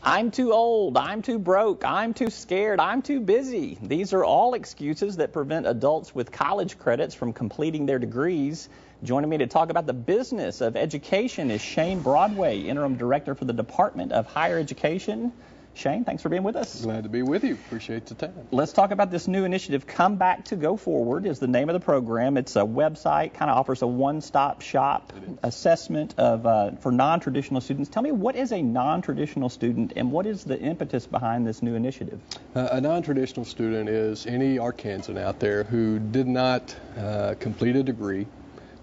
I'm too old, I'm too broke, I'm too scared, I'm too busy. These are all excuses that prevent adults with college credits from completing their degrees. Joining me to talk about the business of education is ShaneBroadway, Interim Director for the Department of Higher Education. Shane, thanks for being with us. Glad to be with you. Appreciate the time. Let's talk about this new initiative. Come Back to Go Forward is the name of the program. It's a website, kind of offers a one-stop shop assessment of for non-traditional students. Tell me, what is a non-traditional student and what is the impetus behind this new initiative? A non-traditional student is any Arkansan out there who did not complete a degree,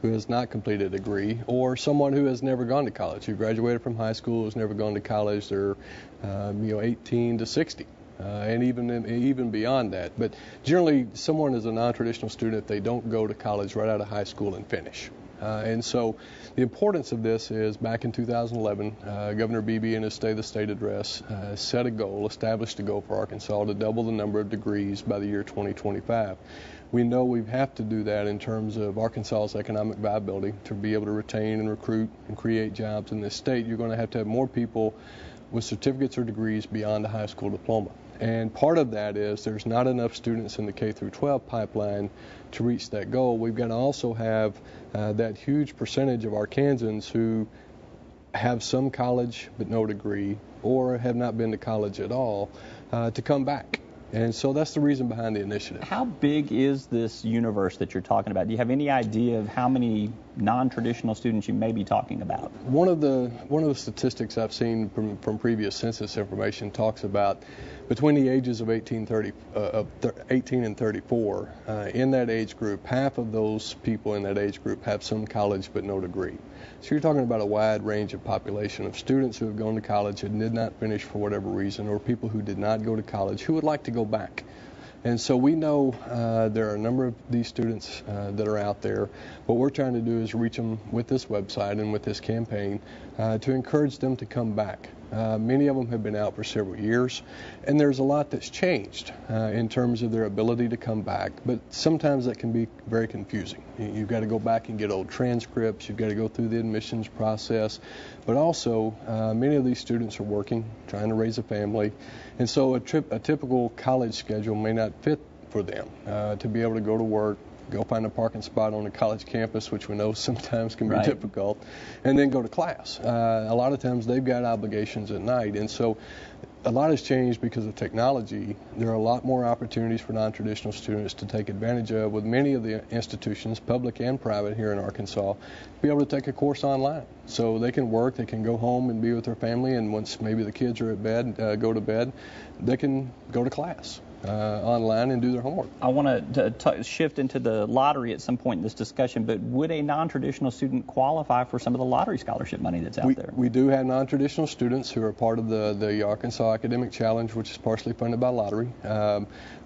who has not completed a degree, or someone who has never gone to college, who graduated from high school, has never gone to college. They're 18 to 60, and even beyond that. But generally, someone is a non-traditional student if they don't go to college right out of high school and finish. And so the importance of this is back in 2011, Governor Beebe in his State of the State address set a goal, established a goal for Arkansas to double the number of degrees by the year 2025. We know we have to do that in terms of Arkansas's economic viability. To be able to retain and recruit and create jobs in this state, you're going to have more people with certificates or degrees beyond a high school diploma. And part of that is there's not enough students in the K through 12 pipeline to reach that goal. We've got to also have that huge percentage of Arkansans who have some college but no degree, or have not been to college at all, to come back. And so that's the reason behind the initiative. How big is this universe that you're talking about? Do you have any idea of how many non-traditional students you may be talking about? One of the statistics I've seen from previous census information talks about between the ages of 18 and 34, in that age group, half of those people in that age group have some college but no degree. So you're talking about a wide range of population of students who have gone to college and did not finish for whatever reason, or people who did not go to college who would like to go back. And so we know there are a number of these students that are out there. What we're trying to do is reach them with this website and with this campaign to encourage them to come back. Many of them have been out for several years, and there's a lot that's changed in terms of their ability to come back, but sometimes that can be very confusing. You've got to go back and get old transcripts, you've got to go through the admissions process, but also many of these students are working, trying to raise a family, and so a typical college schedule may not fit for them to be able to go to work, go find a parking spot on a college campus, which we know sometimes can be difficult, and then go to class. A lot of times they've got obligations at night, and so a lot has changed because of technology. There are a lot more opportunities for non-traditional students to take advantage of with many of the institutions, public and private here in Arkansas, to be able to take a course online. So they can work, they can go home and be with their family, and once maybe the kids are at bed, go to bed, they can go to class online and do their homework. I want to shift into the lottery at some point in this discussion, but would a non-traditional student qualify for some of the lottery scholarship money that's out there? We do have non-traditional students who are part of the Arkansas Academic Challenge, which is partially funded by lottery.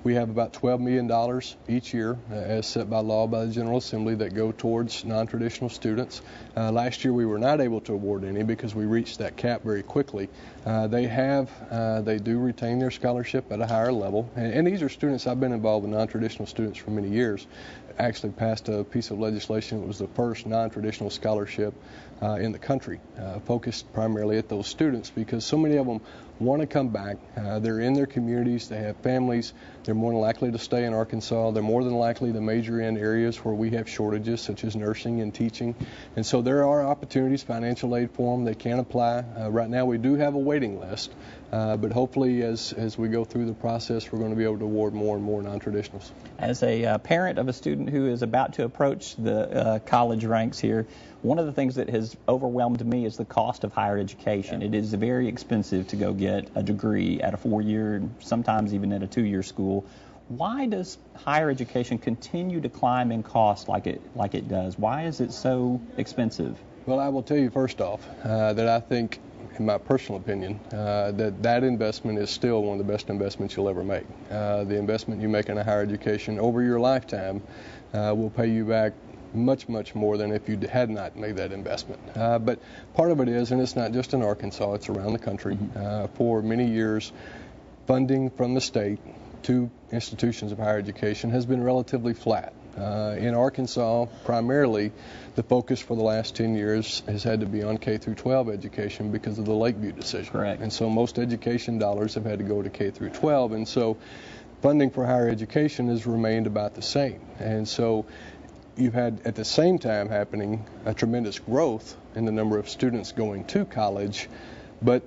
We have about $12 million each year, as set by law by the General Assembly, that go towards non-traditional students. Last year we were not able to award any because we reached that cap very quickly. They do retain their scholarship at a higher level. And these are students, I've been involved with non-traditional students for many years. Actually passed a piece of legislation that was the first non-traditional scholarship in the country, focused primarily at those students because so many of them want to come back. They're in their communities, they have families, they're more than likely to stay in Arkansas, they're more than likely to major in areas where we have shortages such as nursing and teaching. And so there are opportunities, financial aid for them, they can apply. Right now we do have a waiting list, but hopefully as we go through the process we're going to be able to award more and more non-traditionals. As a parent of a student who is about to approach the college ranks here, one of the things that has overwhelmed me is the cost of higher education. It is very expensive to go get a degree at a 4-year, sometimes even at a 2-year school. Why does higher education continue to climb in cost like it does? Why is it so expensive? Well, I will tell you first off that I think, in my personal opinion, that investment is still one of the best investments you'll ever make. The investment you make in a higher education over your lifetime will pay you back much, much more than if you had not made that investment. But part of it is, and it's not just in Arkansas, it's around the country. For many years, funding from the state to institutions of higher education has been relatively flat. In Arkansas, primarily, the focus for the last 10 years has had to be on K through 12 education because of the Lakeview decision. Correct. And so most education dollars have had to go to K through 12, and so funding for higher education has remained about the same. And so you've had, at the same time, happening a tremendous growth in the number of students going to college, but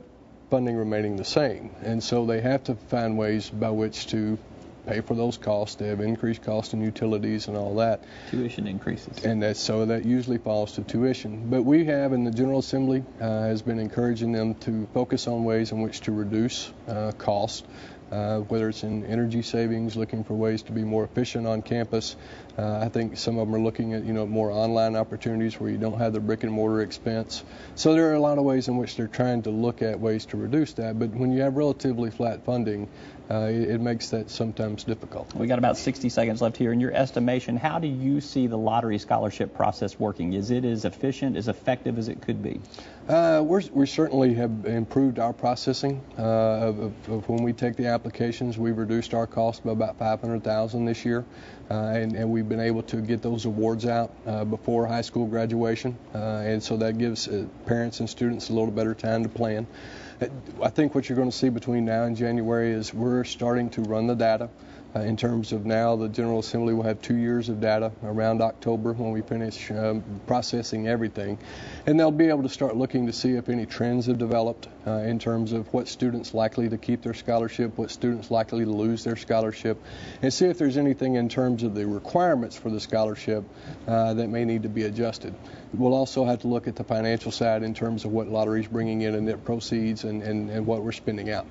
funding remaining the same. And so they have to find ways by which to pay for those costs. They have increased costs in utilities and all that. Tuition increases. And that usually falls to tuition. But we have, in the General Assembly, has been encouraging them to focus on ways in which to reduce cost, whether it's in energy savings, looking for ways to be more efficient on campus. I think some of them are looking at, more online opportunities where you don't have the brick and mortar expense. So there are a lot of ways in which they're trying to look at ways to reduce that. But when you have relatively flat funding, it makes that sometimes difficult. We got about 60 seconds left here. In your estimation, how do you see the lottery scholarship process working? Is it as efficient, as effective as it could be? We certainly have improved our processing of when we take the applications. We've reduced our cost by about $500,000 this year, and we've been able to get those awards out before high school graduation, and so that gives parents and students a little better time to plan. I think what you're going to see between now and January is we're starting to run the data. In terms of now, the General Assembly will have 2 years of data around October when we finish processing everything. And they'll be able to start looking to see if any trends have developed in terms of what students likely to keep their scholarship, what students likely to lose their scholarship, and see if there's anything in terms of the requirements for the scholarship that may need to be adjusted. We'll also have to look at the financial side in terms of what lottery's bringing in net proceeds and what we're spending out.